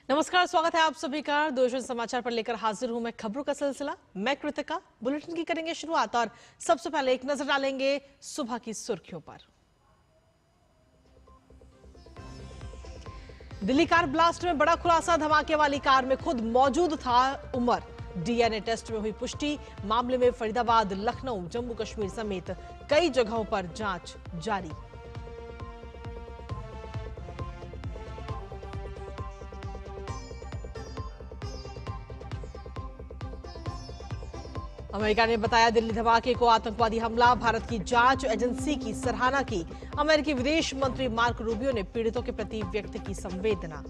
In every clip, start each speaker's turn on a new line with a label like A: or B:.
A: नमस्कार, स्वागत है आप सभी का दूरदर्शन समाचार पर लेकर हाजिर हूं मैं खबरों का सिलसिला। मैं कृतिका। बुलेटिन की करेंगे शुरुआत और सबसे पहले एक नजर डालेंगे सुबह की सुर्खियों पर। दिल्ली कार ब्लास्ट में बड़ा खुलासा, धमाके वाली कार में खुद मौजूद था उमर। डीएनए टेस्ट में हुई पुष्टि, मामले में फरीदाबाद, लखनऊ, जम्मू कश्मीर समेत कई जगहों पर जांच जारी। अमेरिका ने बताया दिल्ली धमाके को आतंकवादी हमला, भारत की जांच एजेंसी की सराहना की। अमेरिकी विदेश मंत्री मार्को रूबियो ने पीड़ितों के प्रति व्यक्त की संवेदना।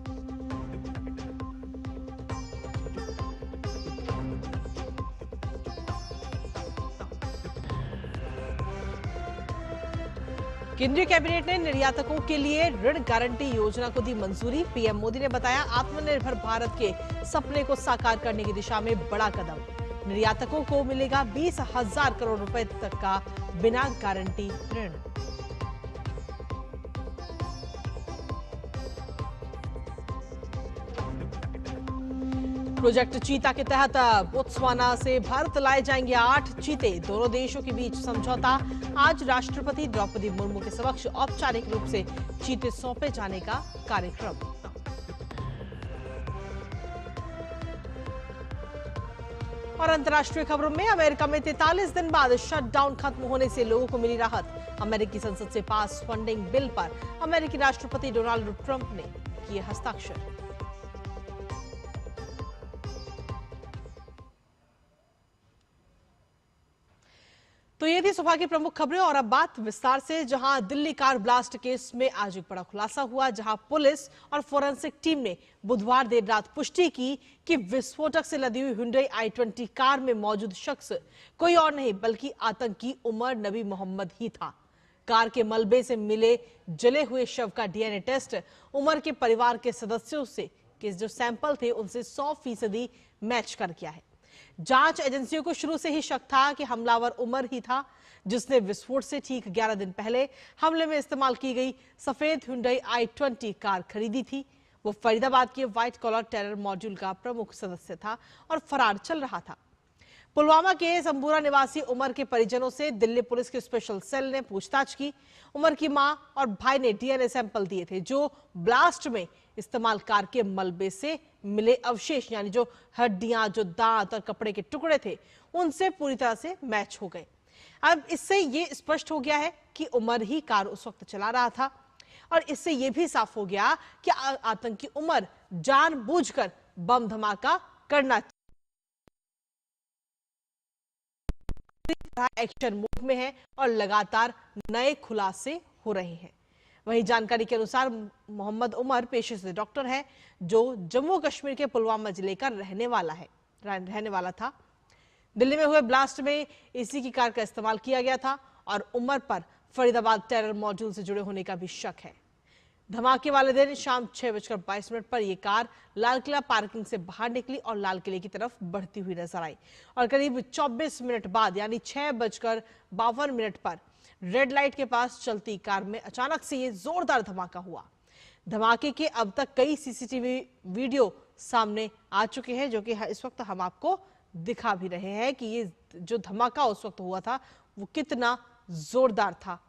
A: केंद्रीय कैबिनेट ने निर्यातकों के लिए ऋण गारंटी योजना को दी मंजूरी। पीएम मोदी ने बताया आत्मनिर्भर भारत के सपने को साकार करने की दिशा में बड़ा कदम। निर्यातकों को मिलेगा 20,000 करोड़ रुपए तक का बिना गारंटी ऋण। प्रोजेक्ट चीता के तहत बोत्सवाना से भारत लाए जाएंगे 8 चीते। दोनों देशों के बीच समझौता। आज राष्ट्रपति द्रौपदी मुर्मू के समक्ष औपचारिक रूप से चीते सौंपे जाने का कार्यक्रम। और अंतर्राष्ट्रीय खबरों में अमेरिका में 43 दिन बाद शटडाउन खत्म होने से लोगों को मिली राहत। अमेरिकी संसद से पास फंडिंग बिल पर अमेरिकी राष्ट्रपति डोनाल्ड ट्रंप ने किए हस्ताक्षर। तो ये थी सुबह की प्रमुख खबरें और अब बात विस्तार से, जहां दिल्ली कार ब्लास्ट केस में आज एक बड़ा खुलासा हुआ, जहां पुलिस और फोरेंसिक टीम ने बुधवार देर रात पुष्टि की कि विस्फोटक से लदी हुई Hyundai i20 कार में मौजूद शख्स कोई और नहीं बल्कि आतंकी उमर नबी मोहम्मद ही था। कार के मलबे से मिले जले हुए शव का डीएनए टेस्ट उमर के परिवार के सदस्यों से के जो सैंपल थे उनसे 100% मैच कर गया है। जांच एजेंसियों को शुरू से ही शक था कि हमलावर उमर ही था, जिसने विस्फोट से ठीक 11 दिन पहले हमले में इस्तेमाल की गई सफेद Hyundai i20 कार खरीदी थी। वो फरीदाबाद के व्हाइट कॉलर टेरर मॉड्यूल का प्रमुख सदस्य था और फरार चल रहा था। पुलवामा के संबूरा निवासी उमर के परिजनों से दिल्ली पुलिस के स्पेशल सेल ने पूछताछ की। उमर की मां और भाई ने डीएनए सैंपल दिए थे, जो ब्लास्ट में इस्तेमाल कार के मलबे से मिले अवशेष यानी जो हड्डियां, जो दांत और कपड़े के टुकड़े थे, उनसे पूरी तरह से मैच हो गए। अब इससे ये स्पष्ट हो गया है कि उमर ही कार उस वक्त चला रहा था और इससे ये भी साफ हो गया कि आतंकी उमर जानबूझकर बम धमाका करना एक्शन मोड में है और लगातार नए खुलासे हो रहे हैं। वहीं जानकारी के अनुसार मोहम्मद उमर पेशे से डॉक्टर है, जो जम्मू कश्मीर के पुलवामा जिले का रहने वाला था। दिल्ली में हुए ब्लास्ट में इसी की कार का इस्तेमाल किया गया था और उमर पर फरीदाबाद टेरर मॉड्यूल से जुड़े होने का भी शक है। धमाके वाले दिन शाम 6:22 पर यह कार लाल किला पार्किंग से बाहर निकली और लाल किले की तरफ बढ़ती हुई नजर आई और करीब 24 मिनट बाद यानी 6:52 पर रेड लाइट के पास चलती कार में अचानक से ये जोरदार धमाका हुआ। धमाके के अब तक कई सीसीटीवी वीडियो सामने आ चुके हैं, जो कि इस वक्त हम आपको दिखा भी रहे हैं कि ये जो धमाका उस वक्त हुआ था वो कितना जोरदार था।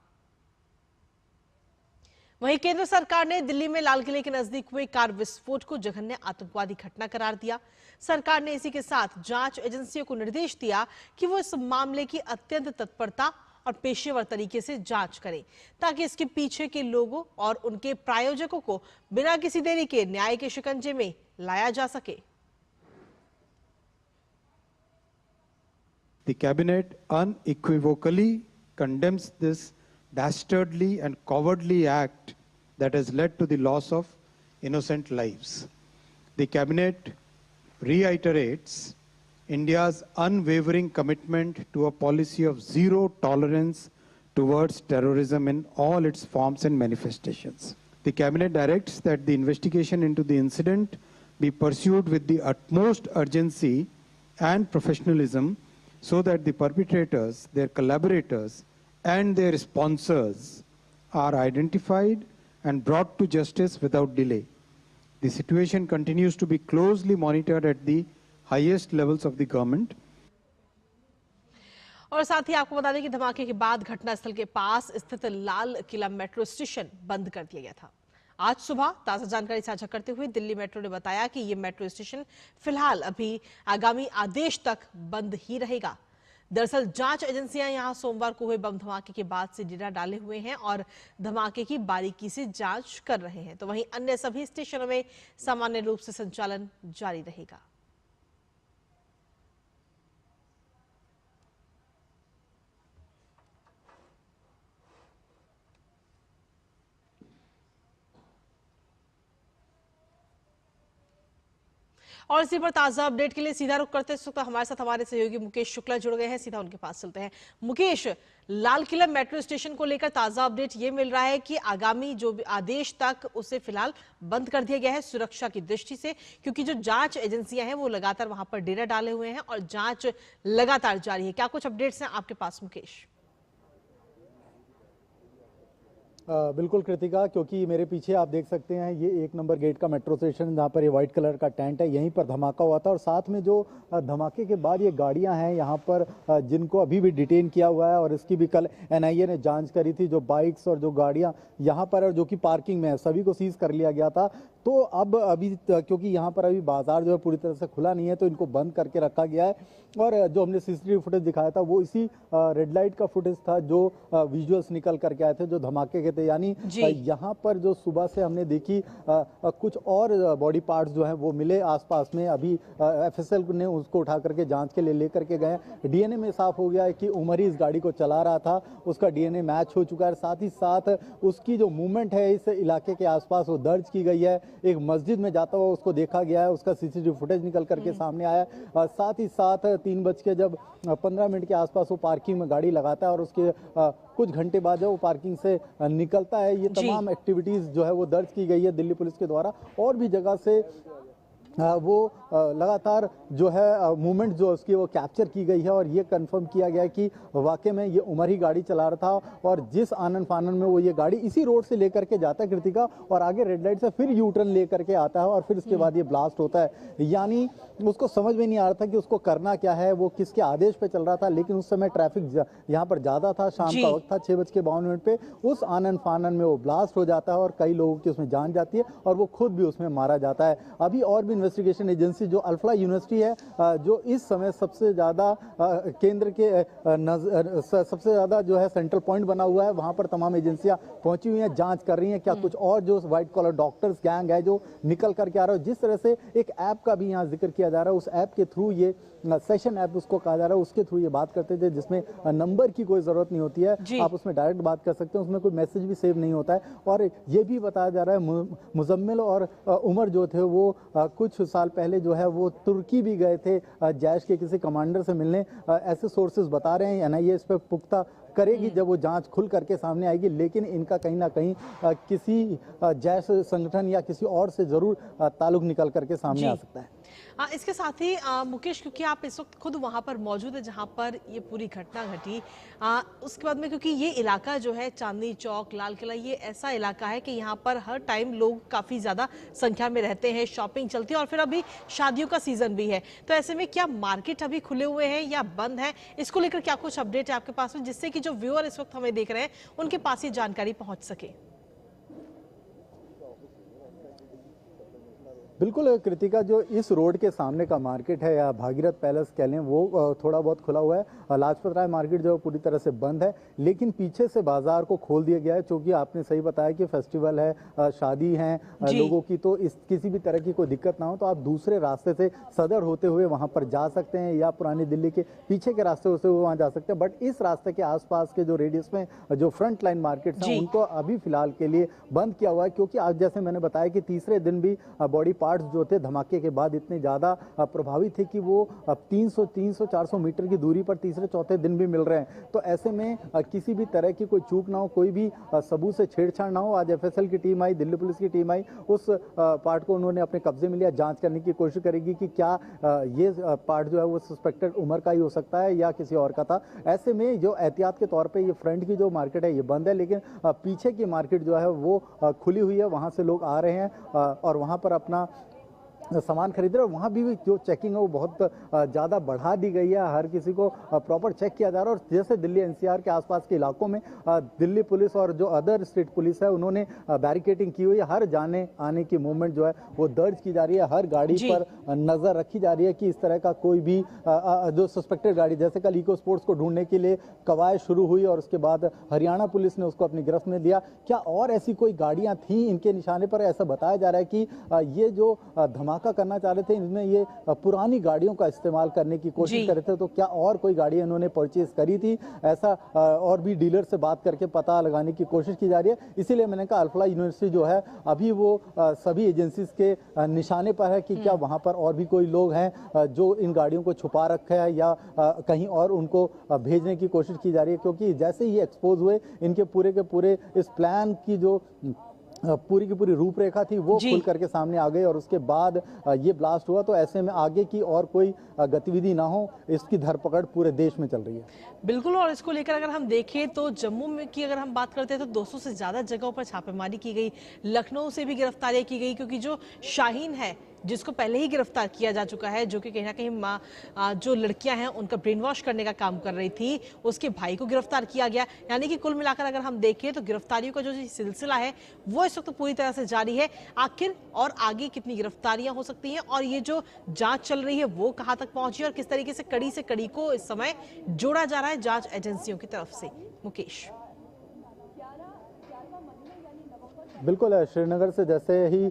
A: वहीं केंद्र सरकार ने दिल्ली में लाल किले के नजदीक हुए कार विस्फोट को जघन्य आतंकवादी घटना करार दिया। सरकार ने इसी के साथ जांच एजेंसियों को निर्देश दिया कि वो इस मामले की अत्यंत तत्परता और पेशेवर तरीके से जांच करें, ताकि इसके पीछे के लोगों और उनके प्रायोजकों को बिना किसी देरी के न्याय के शिकंजे में लाया जा सके।
B: The cabinet unequivocally condemns this dastardly and cowardly act that has led to the loss of innocent lives. The cabinet reiterates India's unwavering commitment to a policy of zero tolerance towards terrorism in all its forms and manifestations. The cabinet directs that the investigation into the incident be pursued with the utmost urgency and professionalism so that the perpetrators, their collaborators, and their sponsors are identified and brought to justice without delay. The situation continues to be closely monitored at the highest levels of the government.
A: और साथ ही आपको बता दें कि धमाके के बाद घटनास्थल के पास स्थित लाल किला मेट्रो स्टेशन बंद कर दिया गया था। आज सुबह ताजा जानकारी साझा करते हुए दिल्ली मेट्रो ने बताया कि यह मेट्रो स्टेशन फिलहाल अभी आगामी आदेश तक बंद ही रहेगा। दरअसल जांच एजेंसियां यहां सोमवार को हुए बम धमाके के बाद से डेरा डाले हुए हैं और धमाके की बारीकी से जांच कर रहे हैं, तो वहीं अन्य सभी स्टेशनों में सामान्य रूप से संचालन जारी रहेगा। और इसी पर ताजा अपडेट के लिए सीधा रुख करते हैं, हमारे साथ हमारे सहयोगी मुकेश शुक्ला जुड़ गए हैं। सीधा उनके पास चलते हैं। मुकेश, लाल किला मेट्रो स्टेशन को लेकर ताजा अपडेट ये मिल रहा है कि आगामी जो आदेश तक उसे फिलहाल बंद कर दिया गया है सुरक्षा की दृष्टि से, क्योंकि जो जांच एजेंसियां हैं वो लगातार वहां पर डेरा डाले हुए हैं और जांच लगातार जारी है। क्या कुछ अपडेट्स हैं आपके पास मुकेश?
C: बिल्कुल कृतिका, क्योंकि मेरे पीछे आप देख सकते हैं ये 1 नंबर गेट का मेट्रो स्टेशन जहाँ पर ये व्हाइट कलर का टेंट है, यहीं पर धमाका हुआ था। और साथ में जो धमाके के बाद ये गाड़ियां हैं यहाँ पर जिनको अभी भी डिटेन किया हुआ है और इसकी भी कल एनआईए ने जांच करी थी। जो बाइक्स और जो गाड़ियां यहाँ पर जो कि पार्किंग में है सभी को सीज कर लिया गया था। तो अब अभी क्योंकि यहाँ पर अभी बाजार जो है पूरी तरह से खुला नहीं है तो इनको बंद करके रखा गया है। और जो हमने सीसीटीवी फुटेज दिखाया था वो इसी रेड लाइट का फुटेज था जो विजुअल्स निकल करके आए थे जो धमाके के थे। यानी यहाँ पर जो सुबह से हमने देखी कुछ और बॉडी पार्ट्स जो हैं वो मिले आसपास में। अभी एफएसएल ने उसको उठा करके जांच के लिए लेकर के गए। डीएनए में साफ हो गया है कि उमर ही इस गाड़ी को चला रहा था, उसका डीएनए मैच हो चुका है। साथ ही साथ उसकी जो मूवमेंट है इस इलाके के आसपास वो दर्ज की गई है। एक मस्जिद में जाता हुआ उसको देखा गया है, उसका सीसीटीवी फुटेज निकल करके सामने आया। साथ ही साथ 3:15 के आसपास वो पार्किंग में गाड़ी लगाता है और उसके कुछ घंटे बाद जब वो पार्किंग से निकलता है। ये तमाम एक्टिविटीज जो है वो दर्ज की गई है दिल्ली पुलिस के द्वारा। और भी जगह से वो लगातार जो है मूवमेंट जो उसकी वो कैप्चर की गई है और ये कंफर्म किया गया है कि वाकई में ये उमर ही गाड़ी चला रहा था। और जिस आनन फानन में वो ये गाड़ी इसी रोड से लेकर के जाता है कृतिका, और आगे रेड लाइट से फिर यू टर्न लेकर के आता है और फिर उसके बाद ये ब्लास्ट होता है। यानी उसको समझ में नहीं आ रहा था कि उसको करना क्या है, वो किसके आदेश पे चल रहा था। लेकिन उस समय ट्रैफिक यहाँ पर ज्यादा था, शाम का वक्त था, 6:52 पे उस आनन फानन में वो ब्लास्ट हो जाता है और कई लोगों की उसमें जान जाती है और वो खुद भी उसमें मारा जाता है। अभी और भी इन्वेस्टिगेशन एजेंसी जो अल्फ्ला यूनिवर्सिटी है जो इस समय सबसे ज्यादा केंद्र के सबसे ज्यादा जो है सेंट्रल पॉइंट बना हुआ है, वहां पर तमाम एजेंसियां पहुंची हुई हैं, जांच कर रही हैं क्या कुछ और जो व्हाइट कॉलर डॉक्टर्स गैंग है जो निकल करके आ रहा है। जिस तरह से एक ऐप का भी यहाँ जिक्र किया जा रहा है, उस ऐप के थ्रू ये सेशन ऐप उसको कहा जा रहा है, उसके थ्रू ये बात करते थे जिसमें नंबर की कोई जरूरत नहीं होती है, आप उसमें डायरेक्ट बात कर सकते हैं, उसमें कोई मैसेज भी सेव नहीं होता है। और ये भी बताया जा रहा है मुजम्मिल और उमर जो थे वो कुछ साल पहले जो है वो तुर्की भी गए थे जैश के किसी कमांडर से मिलने। ऐसे सोर्सेज बता रहे हैं। एनआईए इस पर पुख्ता करेगी जब वो जांच खुल करके सामने आएगी, लेकिन इनका कहीं ना कहीं किसी जैश संगठन या किसी और से जरूर ताल्लुक निकल करके सामने आ सकता है।
A: इसके साथ ही मुकेश, क्योंकि आप इस वक्त खुद वहां पर मौजूद है जहां पर ये पूरी घटना घटी, उसके बाद में क्योंकि ये इलाका जो है चांदनी चौक, लाल किला, ये ऐसा इलाका है कि यहाँ पर हर टाइम लोग काफी ज्यादा संख्या में रहते हैं, शॉपिंग चलती है और फिर अभी शादियों का सीजन भी है। तो ऐसे में क्या मार्केट अभी खुले हुए हैं या बंद है, इसको लेकर क्या कुछ अपडेट है आपके पास में, जिससे कि जो व्यूअर इस वक्त हमें देख रहे हैं उनके पास ये जानकारी पहुंच सके?
C: बिल्कुल कृतिका, जो इस रोड के सामने का मार्केट है या भागीरथ पैलेस कह लें वो थोड़ा बहुत खुला हुआ है। लाजपत राय मार्केट जो पूरी तरह से बंद है, लेकिन पीछे से बाजार को खोल दिया गया है क्योंकि आपने सही बताया कि फेस्टिवल है, शादी है लोगों की, तो इस किसी भी तरह की कोई दिक्कत ना हो तो आप दूसरे रास्ते से सदर होते हुए वहां पर जा सकते हैं या पुरानी दिल्ली के पीछे के रास्ते होते हुए वहां जा सकते हैं। बट इस रास्ते के आसपास के जो रेडियस में जो फ्रंट लाइन मार्केट्स हैं उनको अभी फिलहाल के लिए बंद किया हुआ है क्योंकि आज जैसे मैंने बताया कि तीसरे दिन भी बॉडी पार्ट्स जो थे धमाके के बाद इतने ज़्यादा प्रभावित थे कि वो अब 300-400 मीटर की दूरी पर तीसरे चौथे दिन भी मिल रहे हैं। तो ऐसे में किसी भी तरह की कोई चूक ना हो, कोई भी सबूत से छेड़छाड़ ना हो। आज एफएसएल की टीम आई, दिल्ली पुलिस की टीम आई, उस पार्ट को उन्होंने अपने कब्जे में लिया। जांच करने की कोशिश करेगी कि क्या ये पार्ट जो है वो सस्पेक्टेड उमर का ही हो सकता है या किसी और का था। ऐसे में जो एहतियात के तौर पे ये फ्रंट की जो मार्केट है ये बंद है, लेकिन पीछे की मार्केट जो है वो खुली हुई है। वहाँ से लोग आ रहे हैं और वहाँ पर अपना सामान खरीद रहे हैं। वहाँ भी जो चेकिंग है वो बहुत ज़्यादा बढ़ा दी गई है। हर किसी को प्रॉपर चेक किया जा रहा है। और जैसे दिल्ली एनसीआर के आसपास के इलाकों में दिल्ली पुलिस और जो अदर स्टेट पुलिस है उन्होंने बैरिकेडिंग की हुई है। हर जाने आने की मूवमेंट जो है वो दर्ज की जा रही है। हर गाड़ी पर नज़र रखी जा रही है कि इस तरह का कोई भी जो सस्पेक्टेड गाड़ी, जैसे कल इको स्पोर्ट्स को ढूंढने के लिए कवायद शुरू हुई और उसके बाद हरियाणा पुलिस ने उसको अपनी गिरफ्त में लिया। क्या और ऐसी कोई गाड़ियाँ थी इनके निशाने पर? ऐसा बताया जा रहा है कि ये जो धमाका करना चाह रहे थे इनमें ये पुरानी गाड़ियों का इस्तेमाल करने की कोशिश कर रहे थे। तो क्या और कोई गाड़ी इन्होंने परचेज करी थी? ऐसा और भी डीलर से बात करके पता लगाने की कोशिश की जा रही है। इसीलिए मैंने कहा अल्फला यूनिवर्सिटी जो है अभी वो सभी एजेंसीज के निशाने पर है कि क्या वहां पर और भी कोई लोग हैं जो इन गाड़ियों को छुपा रखे हैं या कहीं और उनको भेजने की कोशिश की जा रही है। क्योंकि जैसे ही एक्सपोज हुए इनके पूरे के पूरे इस प्लान की जो पूरी की पूरी रूपरेखा थी वो खुल करके सामने आ गई और उसके बाद ये ब्लास्ट हुआ। तो ऐसे में आगे की और कोई गतिविधि ना हो, इसकी धरपकड़ पूरे देश में चल रही है।
A: बिल्कुल। और इसको लेकर अगर हम देखें तो जम्मू में की अगर हम बात करते हैं तो 200 से ज्यादा जगहों पर छापेमारी की गई। लखनऊ से भी गिरफ्तारियां की गई, क्योंकि जो शाहीन है जिसको पहले ही गिरफ्तार किया जा चुका है, जो कि कहीं ना कहीं जो लड़कियां हैं उनका ब्रेन वॉश करने का काम कर रही थी, उसके भाई को गिरफ्तार किया गया। यानी कि कुल मिलाकर अगर हम देखें तो गिरफ्तारियों का जो सिलसिला है वो इस वक्त पूरी तरह से जारी है। आखिर और आगे कितनी गिरफ्तारियां हो सकती हैं और ये जो जांच चल रही है वो कहां तक पहुंची और किस तरीके से कड़ी से कड़ी को इस समय जोड़ा जा रहा है जांच एजेंसियों की तरफ से। मुकेश।
C: बिल्कुल, श्रीनगर से जैसे ही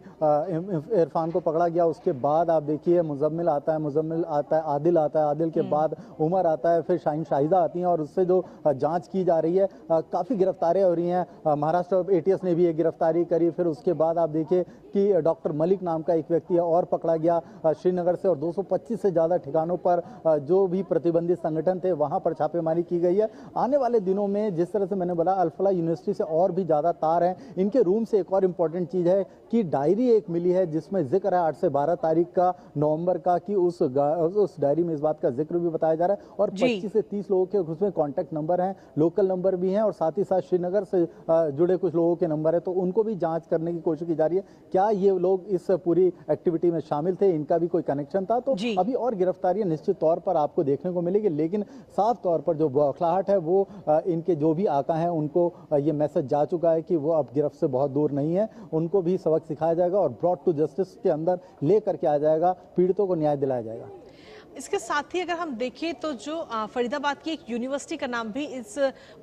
C: इरफान को पकड़ा गया उसके बाद आप देखिए मुजम्मिल आता है, आदिल आता है, आदिल के बाद उमर आता है, फिर शाहीन शाहिदा आती हैं और उससे जो जांच की जा रही है काफ़ी गिरफ्तारियां हो रही हैं। महाराष्ट्र एटीएस ने भी एक गिरफ्तारी करी। फिर उसके बाद आप देखिए कि डॉक्टर मलिक नाम का एक व्यक्ति और पकड़ा गया श्रीनगर से और 225 से ज़्यादा ठिकानों पर जो भी प्रतिबंधित संगठन थे वहाँ पर छापेमारी की गई है। आने वाले दिनों में जिस तरह से मैंने बोला अल्फला यूनिवर्सिटी से और भी ज़्यादा तार हैं। इनके रूम से एक और इम्पॉर्टेंट चीज़ है कि डायरी एक मिली है जिसमें जिक्र है 8 से 12 तारीख का नवंबर का, कि उस डायरी में इस बात का जिक्र भी बताया जा रहा है और 25 से 30 लोगों के उसमें कॉन्टैक्ट नंबर हैं, लोकल नंबर भी हैं और साथ ही साथ श्रीनगर से जुड़े कुछ लोगों के नंबर है। तो उनको भी जांच करने की कोशिश की जा रही है, क्या ये लोग इस पूरी एक्टिविटी में शामिल थे, इनका भी कोई कनेक्शन था। तो अभी और गिरफ्तारियां निश्चित तौर पर आपको देखने को मिलेगी, लेकिन साफ तौर पर जो बौखलाहट है वो इनके जो भी आका हैं उनको ये मैसेज जा चुका है कि वो अब गिरफ्त से बहुत दूर नहीं है। उनको भी सबक सिखाया जाएगा और ब्रॉड टू जस्टिस के अंदर ले करके आ जाएगा, पीड़ितों को न्याय दिलाया जाएगा।
A: इसके साथ ही अगर हम देखें तो जो फरीदाबाद की एक यूनिवर्सिटी का नाम भी इस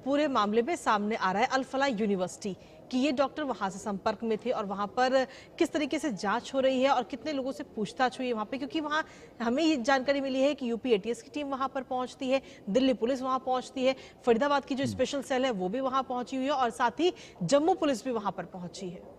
A: पूरे मामले में सामने आ रहा है, अल-फलाह यूनिवर्सिटी, कि ये डॉक्टर वहां से संपर्क में थे और वहां पर किस तरीके से जांच हो रही है और कितने लोगों से पूछताछ हुई है वहां पे। क्योंकि वहां हमें ये जानकारी मिली है कि यूपी एटीएस की टीम वहां पर पहुंचती है, दिल्ली पुलिस वहां पहुंचती है, फरीदाबाद की जो स्पेशल सेल है वो भी वहां पहुंची हुई है और साथ ही जम्मू पुलिस भी वहां पर पहुंची है।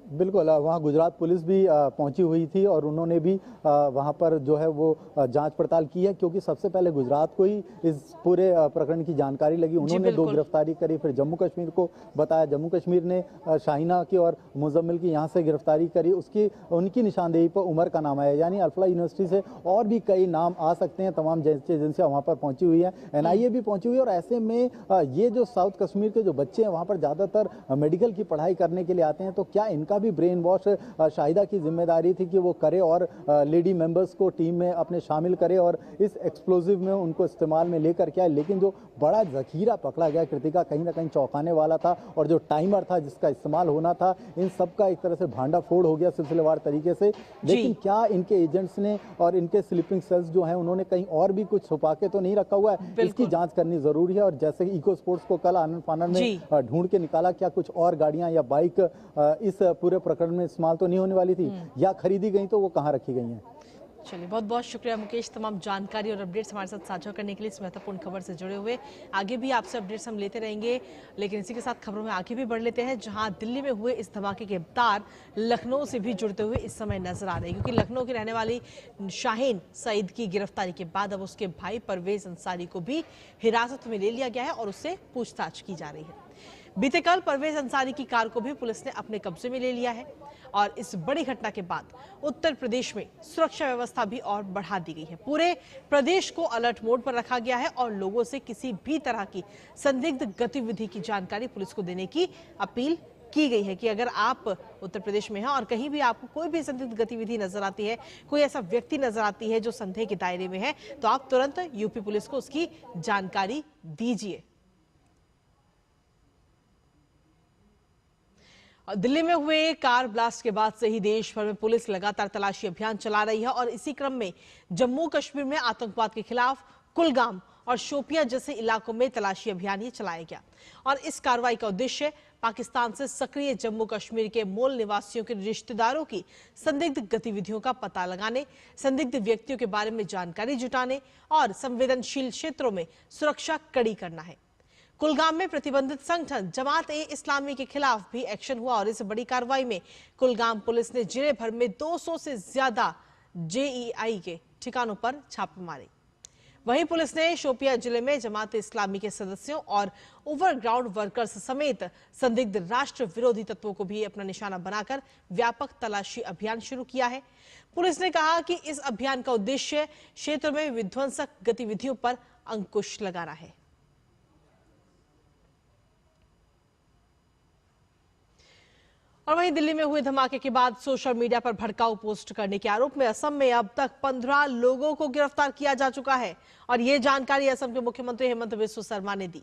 C: बिल्कुल, वहाँ गुजरात पुलिस भी पहुंची हुई थी और उन्होंने भी वहाँ पर जो है वो जांच पड़ताल की है, क्योंकि सबसे पहले गुजरात को ही इस पूरे प्रकरण की जानकारी लगी। उन्होंने 2 गिरफ्तारी करी, फिर जम्मू कश्मीर को बताया, जम्मू कश्मीर ने शाहीना की और मुजम्मिल की यहाँ से गिरफ्तारी करी। उनकी निशानदेही पर उमर का नाम आया, यानी अल्फला यूनिवर्सिटी से और भी कई नाम आ सकते हैं। तमाम एजेंसियाँ वहाँ पर पहुँची हुई हैं, NIA भी पहुँची हुई है। और ऐसे में ये जो साउथ कश्मीर के जो बच्चे हैं वहाँ पर ज़्यादातर मेडिकल की पढ़ाई करने के लिए आते हैं, तो क्या इनका भी ब्रेन वॉश शाहिदा की जिम्मेदारी थी कि वो करे और लेडी मेंबर्स को टीम में अपने शामिल करे और इस एक्सप्लोजिव में उनको इस्तेमाल में लेकर के आए। लेकिन जो बड़ा जखीरा पकड़ा गया कृतिका, कहीं ना कहीं चौंकाने वाला था और जो टाइमर था जिसका इस्तेमाल होना था, इन सब का एक तरह से भांडा फोड़ हो गया सिलसिलेवार तरीके से। लेकिन क्या इनके एजेंट्स ने और इनके स्लीपिंग सेल्स जो हैं उन्होंने कहीं और भी कुछ छुपा के तो नहीं रखा हुआ है? इसकी जांच करनी जरूरी है। और जैसे इको स्पोर्ट्स को कल आनंद फानंद में ढूंढ के निकाला, क्या कुछ और गाड़ियां या बाइक इस पूरे प्रकरण में इस्तेमाल तो नहीं होने वाली थी, या खरीदी गई तो वो कहाँ रखी गई हैं?
A: चलिए, बहुत बहुत शुक्रिया मुकेश, तमाम जानकारी और अपडेट्स हमारे साथ साझा करने के लिए इस महत्वपूर्ण खबर से जुड़े हुए। आगे भी आपसे अपडेट्स हम लेते रहेंगे, लेकिन इसी के साथ खबरों में आगे भी बढ़ लेते हैं, जहां दिल्ली में हुए इस धमाके के तार लखनऊ से भी जुड़ते हुए इस समय नजर आ रहे हैं, क्योंकि लखनऊ की रहने वाली शाहीन सईद की गिरफ्तारी के बाद अब उसके भाई परवेज अंसारी को भी हिरासत में ले लिया गया है और उससे पूछताछ की जा रही है। बीते कल परवेज अंसारी की कार को भी पुलिस ने अपने कब्जे में ले लिया है और इस बड़ी घटना के बाद उत्तर प्रदेश में सुरक्षा व्यवस्था भी और बढ़ा दी गई है। पूरे प्रदेश को अलर्ट मोड पर रखा गया है और लोगों से किसी भी तरह की संदिग्ध गतिविधि की जानकारी पुलिस को देने की अपील की गई है कि अगर आप उत्तर प्रदेश में हैं और कहीं भी आपको कोई भी संदिग्ध गतिविधि नजर आती है, कोई ऐसा व्यक्ति नजर आती है जो संदेह के दायरे में है, तो आप तुरंत यूपी पुलिस को उसकी जानकारी दीजिए। दिल्ली में हुए कार ब्लास्ट के बाद से ही देश भर में पुलिस लगातार तलाशी अभियान चला रही है और इसी क्रम में जम्मू कश्मीर में आतंकवाद के खिलाफ कुलगाम और शोपियां जैसे इलाकों में तलाशी अभियान ही चलाया गया और इस कार्रवाई का उद्देश्य पाकिस्तान से सक्रिय जम्मू कश्मीर के मूल निवासियों के रिश्तेदारों की संदिग्ध गतिविधियों का पता लगाने, संदिग्ध व्यक्तियों के बारे में जानकारी जुटाने और संवेदनशील क्षेत्रों में सुरक्षा कड़ी करना है। कुलगाम में प्रतिबंधित संगठन जमात-ए-इस्लामी के खिलाफ भी एक्शन हुआ और इस बड़ी कार्रवाई में कुलगाम पुलिस ने जिले भर में 200 से ज्यादा जेईआई के ठिकानों पर छापे मारे। वहीं पुलिस ने शोपियां जिले में जमात-ए-इस्लामी के सदस्यों और ओवरग्राउंड वर्कर्स समेत संदिग्ध राष्ट्र विरोधी तत्वों को भी अपना निशाना बनाकर व्यापक तलाशी अभियान शुरू किया है। पुलिस ने कहा कि इस अभियान का उद्देश्य क्षेत्र में विध्वंसक गतिविधियों पर अंकुश लगाना है। और वहीं दिल्ली में हुए धमाके के बाद सोशल मीडिया पर भड़काऊ पोस्ट करने के आरोप में असम में अब तक 15 लोगों को गिरफ्तार किया जा चुका है और ये जानकारी असम के मुख्यमंत्री हेमंत बिस्वा शर्मा ने दी।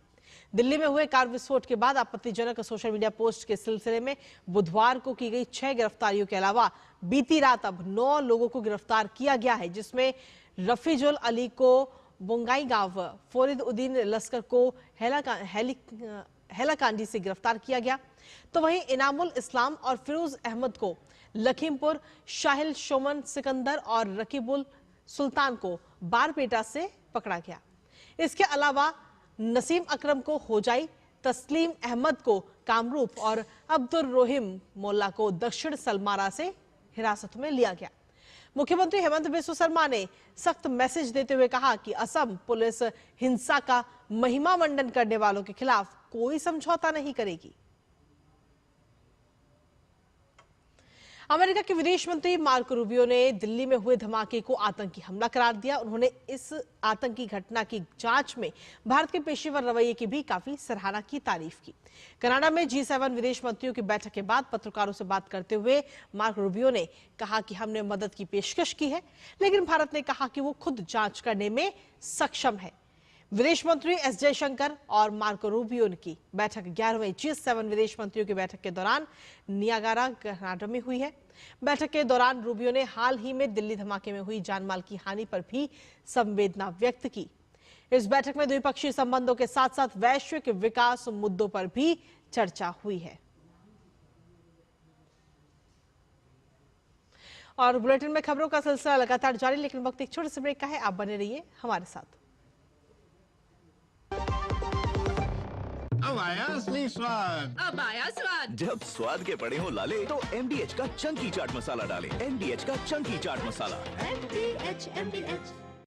A: दिल्ली में हुए कार विस्फोट के बाद आपत्तिजनक सोशल मीडिया पोस्ट के सिलसिले में बुधवार को की गई 6 गिरफ्तारियों के अलावा बीती रात अब 9 लोगों को गिरफ्तार किया गया है, जिसमें रफीजुल अली को बोंगाई गांव, फरीद उद्दीन लश्कर को हैलाकांडी से गिरफ्तार किया गया, तो वहीं इनामुल इस्लाम और फिरोज अहमद को लखीमपुर, शाहिल शोमन सिकंदर और रकीबुल सुल्तान को बारपेटा से पकड़ा गया। इसके अलावा नसीम अकरम को होजाई, तस्लीम अहमद को कामरूप और अब्दुल रहीम मोल्ला को दक्षिण सलमारा से हिरासत में लिया गया। मुख्यमंत्री हेमंत बिस्वा शर्मा ने सख्त मैसेज देते हुए कहा कि असम पुलिस हिंसा का महिमा मंडन करने वालों के खिलाफ कोई समझौता नहीं करेगी। अमेरिका के विदेश मंत्री मार्को रूबियो ने दिल्ली में हुए धमाके को आतंकी हमला करार दिया। उन्होंने इस आतंकी घटना की जांच में भारत के पेशेवर रवैये की भी काफी सराहना की, तारीफ की। कनाडा में G7 विदेश मंत्रियों की बैठक के बाद पत्रकारों से बात करते हुए मार्को रूबियो ने कहा कि हमने मदद की पेशकश की है, लेकिन भारत ने कहा कि वो खुद जांच करने में सक्षम है। विदेश मंत्री एस जयशंकर और मार्को रूबियो की बैठक 11वें G7 विदेश मंत्रियों की बैठक के दौरान नियागारा, कनाडा में हुई है। बैठक के दौरान रूबियो ने हाल ही में दिल्ली धमाके में हुई जानमाल की हानि पर भी संवेदना व्यक्त की। इस बैठक में द्विपक्षीय संबंधों के साथ साथ वैश्विक विकास मुद्दों पर भी चर्चा हुई है। और बुलेटिन में खबरों का सिलसिला लगातार जारी, लेकिन वक्त एक छोटे से ब्रेक का है। आप बने रहिए हमारे साथ।
D: अब आया असली स्वाद।
E: अब आया स्वाद।
F: जब स्वाद के पड़े हो लाले तो MDH का चंकी चाट मसाला डालें। MDH का चंकी चाट मसाला।
E: MDH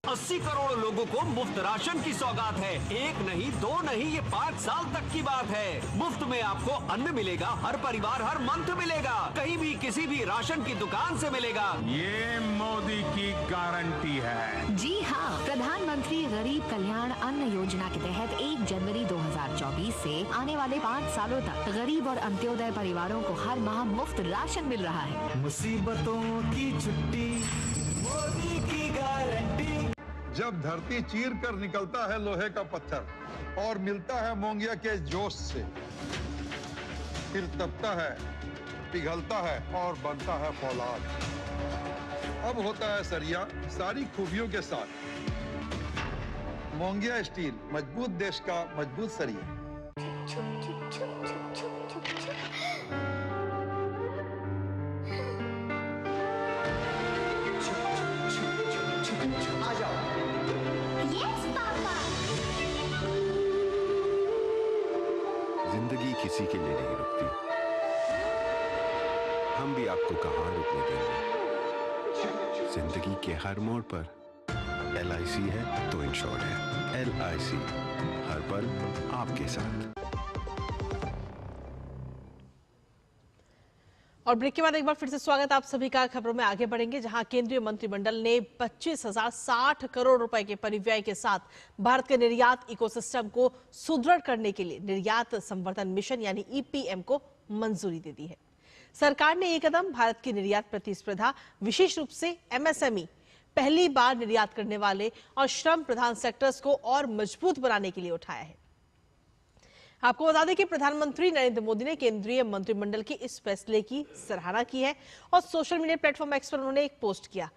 G: 80 करोड़ लोगों को मुफ्त राशन की सौगात है। 1 नहीं 2 नहीं, ये 5 साल तक की बात है। मुफ्त में आपको अन्न मिलेगा, हर परिवार हर मंथ मिलेगा, कहीं भी किसी भी राशन की दुकान से मिलेगा।
D: ये मोदी की गारंटी है।
E: जी हाँ, प्रधानमंत्री गरीब कल्याण अन्न योजना के तहत 1 जनवरी 2024 से आने वाले 5 सालों तक गरीब और अंत्योदय परिवारों को हर माह मुफ्त राशन मिल रहा है।
G: मुसीबतों की छुट्टी, मोदी की गारंटी।
H: जब धरती चीर कर निकलता है लोहे का पत्थर और मिलता है मोंगिया के जोश से, फिर तपता है, पिघलता है और बनता है फौलाद। अब होता है सरिया सारी खूबियों के साथ। मोंगिया स्टील, मजबूत देश का मजबूत सरिया।
I: किसी के लिए नहीं रुकती। हम भी आपको कहां रुकने देंगे। जिंदगी के हर मोड़ पर LIC है तो इंश्योर्ड है। LIC, हर पल आपके साथ।
A: और ब्रेक के बाद एक बार फिर से स्वागत आप सभी का। खबरों में आगे बढ़ेंगे, जहां केंद्रीय मंत्रिमंडल ने 25,060 करोड़ रुपए के परिव्यय के साथ भारत के निर्यात इकोसिस्टम को सुदृढ़ करने के लिए निर्यात संवर्धन मिशन यानी EPM को मंजूरी दे दी है। सरकार ने यह कदम भारत की निर्यात प्रतिस्पर्धा, विशेष रूप से MSME, पहली बार निर्यात करने वाले और श्रम प्रधान सेक्टर्स को और मजबूत बनाने के लिए उठाया है। आपको बता दें कि प्रधानमंत्री नरेंद्र मोदी ने केंद्रीय मंत्रिमंडल के इस फैसले की सराहना की है और सोशल मीडिया प्लेटफॉर्म X पर उन्होंने एक पोस्ट किया,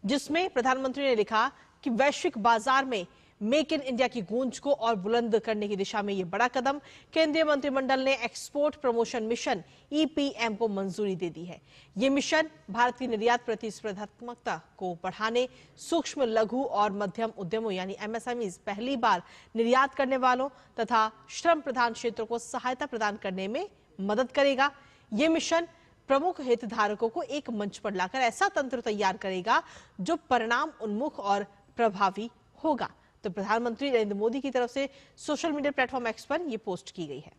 A: जिसमें प्रधानमंत्री ने लिखा कि वैश्विक बाजार में मेक इन इंडिया की गूंज को और बुलंद करने की दिशा में यह बड़ा कदम। केंद्रीय मंत्रिमंडल ने एक्सपोर्ट प्रमोशन मिशन EPM को मंजूरी दे दी है। यह मिशन भारत की निर्यात प्रतिस्पर्धात्मकता को बढ़ाने, सूक्ष्म, लघु और मध्यम उद्यमों यानी MSMEs, पहली बार निर्यात करने वालों तथा श्रम प्रधान क्षेत्रों को सहायता प्रदान करने में मदद करेगा। यह मिशन प्रमुख हितधारकों को एक मंच पर लाकर ऐसा तंत्र तैयार करेगा जो परिणाम उन्मुख और प्रभावी होगा। तो प्रधानमंत्री नरेंद्र मोदी की तरफ से सोशल मीडिया प्लेटफॉर्म X पर यह पोस्ट की गई है।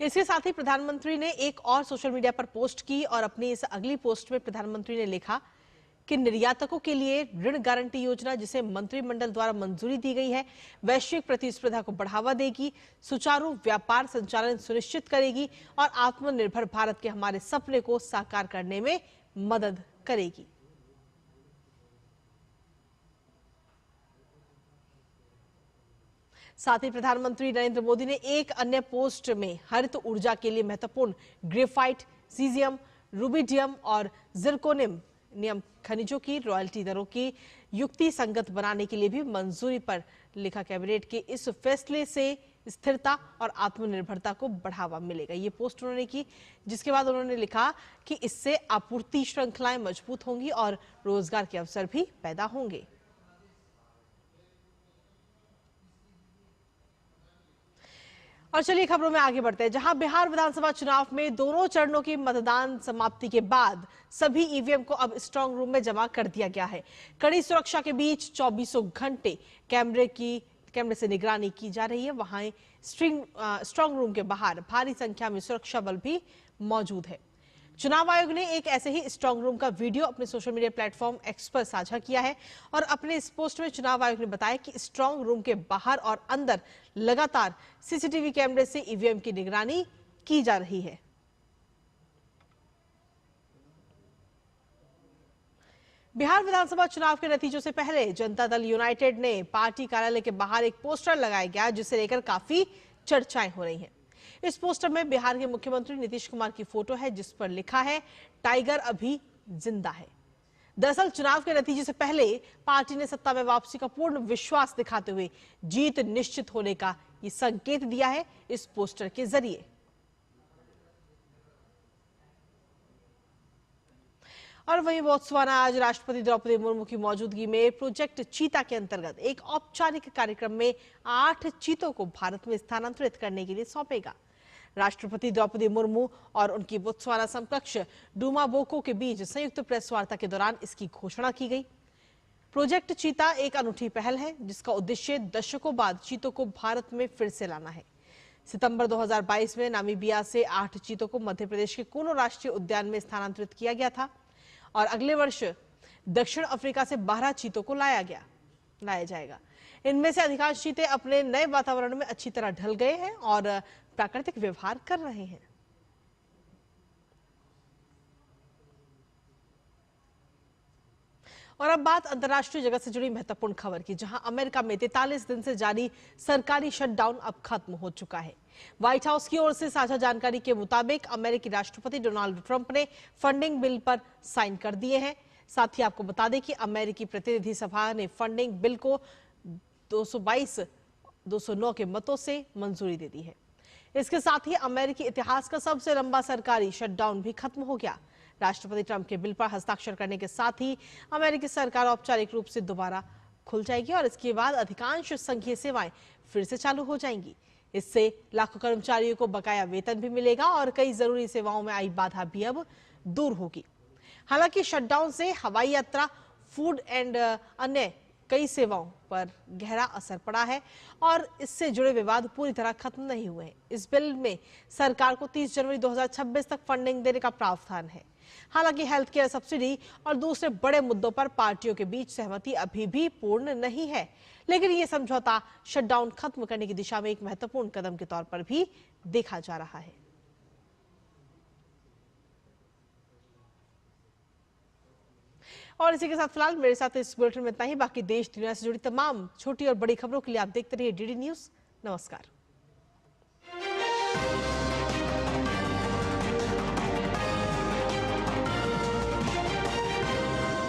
A: इसके साथ ही प्रधानमंत्री ने एक और सोशल मीडिया पर पोस्ट की और अपनी इस अगली पोस्ट में प्रधानमंत्री ने लिखा कि निर्यातकों के लिए ऋण गारंटी योजना, जिसे मंत्रिमंडल द्वारा मंजूरी दी गई है, वैश्विक प्रतिस्पर्धा को बढ़ावा देगी, सुचारू व्यापार संचालन सुनिश्चित करेगी और आत्मनिर्भर भारत के हमारे सपने को साकार करने में मदद करेगी। साथ ही प्रधानमंत्री नरेंद्र मोदी ने एक अन्य पोस्ट में हरित ऊर्जा के लिए महत्वपूर्ण ग्रेफाइट, सीजियम, रूबिडियम और जिरकोनियम खनिजों की रॉयल्टी दरों की युक्ति संगत बनाने के लिए भी मंजूरी पर लिखा। कैबिनेट के इस फैसले से स्थिरता और आत्मनिर्भरता को बढ़ावा मिलेगा। ये पोस्ट उन्होंने की, जिसके बाद उन्होंने लिखा कि इससे आपूर्ति श्रृंखलाएं मजबूत होंगी और रोजगार के अवसर भी पैदा होंगे। और चलिए खबरों में आगे बढ़ते हैं, जहां बिहार विधानसभा चुनाव में दोनों चरणों की मतदान समाप्ति के बाद सभी EVM को अब स्ट्रांग रूम में जमा कर दिया गया है। कड़ी सुरक्षा के बीच 24 घंटे कैमरे से निगरानी की जा रही है। वहां स्ट्रांग रूम के बाहर भारी संख्या में सुरक्षा बल भी मौजूद है। चुनाव आयोग ने एक ऐसे ही स्ट्रांग रूम का वीडियो अपने सोशल मीडिया प्लेटफॉर्म X पर साझा किया है और अपने इस पोस्ट में चुनाव आयोग ने बताया कि स्ट्रांग रूम के बाहर और अंदर लगातार CCTV कैमरे से EVM की निगरानी की जा रही है। बिहार विधानसभा चुनाव के नतीजों से पहले जनता दल यूनाइटेड ने पार्टी कार्यालय के बाहर एक पोस्टर लगाया गया, जिसे लेकर काफी चर्चाएं हो रही हैं। इस पोस्टर में बिहार के मुख्यमंत्री नीतीश कुमार की फोटो है, जिस पर लिखा है, टाइगर अभी जिंदा है। दरअसल चुनाव के नतीजे से पहले पार्टी ने सत्ता में वापसी का पूर्ण विश्वास दिखाते हुए जीत निश्चित होने का ये संकेत दिया है इस पोस्टर के जरिए। और वहीं बोत्सवाना आज राष्ट्रपति द्रौपदी मुर्मू की मौजूदगी में प्रोजेक्ट चीता के अंतर्गत एक औपचारिक कार्यक्रम में 8 चीतों को भारत में स्थानांतरित करने के लिए सौंपेगा। राष्ट्रपति द्रौपदी मुर्मू और उनकी बोत्सवाना समकक्ष डूमा बोको के बीच संयुक्त प्रेस वार्ता के दौरान इसकी घोषणा की गई। प्रोजेक्ट चीता एक अनूठी पहल है, जिसका उद्देश्य दशकों बाद चीतों को भारत में फिर से लाना है। सितंबर 2022 में नामीबिया से 8 चीतों को मध्य प्रदेश के कूनो राष्ट्रीय उद्यान में स्थानांतरित किया गया था और अगले वर्ष दक्षिण अफ्रीका से 12 चीतों को लाया जाएगा। इनमें से अधिकांश चीते अपने नए वातावरण में अच्छी तरह ढल गए हैं और प्राकृतिक व्यवहार कर रहे हैं। और अब बात अंतर्राष्ट्रीय जगत से जुड़ी महत्वपूर्ण खबर की, जहां अमेरिका में 43 दिन से जारी सरकारी शटडाउन अब खत्म हो चुका है। व्हाइट हाउस की ओर से साझा जानकारी के मुताबिक अमेरिकी राष्ट्रपति डोनाल्ड ट्रंप ने फंडिंग बिल पर साइन कर दिए हैं। साथ ही आपको बता दें कि अमेरिकी प्रतिनिधि सभा ने फंडिंग बिल को 222-209 के मतों से मंजूरी दे दी है। इसके साथ ही अमेरिकी इतिहास का सबसे लंबा सरकारी शटडाउन भी खत्म हो गया। राष्ट्रपति ट्रंप के बिल पर हस्ताक्षर करने के साथ ही अमेरिकी सरकार औपचारिक रूप से दोबारा खुल जाएगी और इसके बाद अधिकांश संघीय सेवाएं फिर से चालू हो जाएंगी। इससे लाखों कर्मचारियों को बकाया वेतन भी मिलेगा और कई जरूरी सेवाओं में आई बाधा भी अब दूर होगी। हालांकि शटडाउन से हवाई यात्रा, फूड एंड अन्य कई सेवाओं पर गहरा असर पड़ा है और इससे जुड़े विवाद पूरी तरह खत्म नहीं हुए हैं। इस बिल में सरकार को 30 जनवरी 2026 तक फंडिंग देने का प्रावधान है। हालांकि हेल्थ केयर सब्सिडी और दूसरे बड़े मुद्दों पर पार्टियों के बीच सहमति अभी भी पूर्ण नहीं है, लेकिन ये समझौता शटडाउन खत्म करने की दिशा में एक महत्वपूर्ण कदम के तौर पर भी देखा जा रहा है। और इसी के साथ फिलहाल मेरे साथ इस बुलेटिन में इतना ही। बाकी देश दुनिया से जुड़ी तमाम छोटी और बड़ी खबरों के लिए आप देखते रहिए डीडी न्यूज। नमस्कार।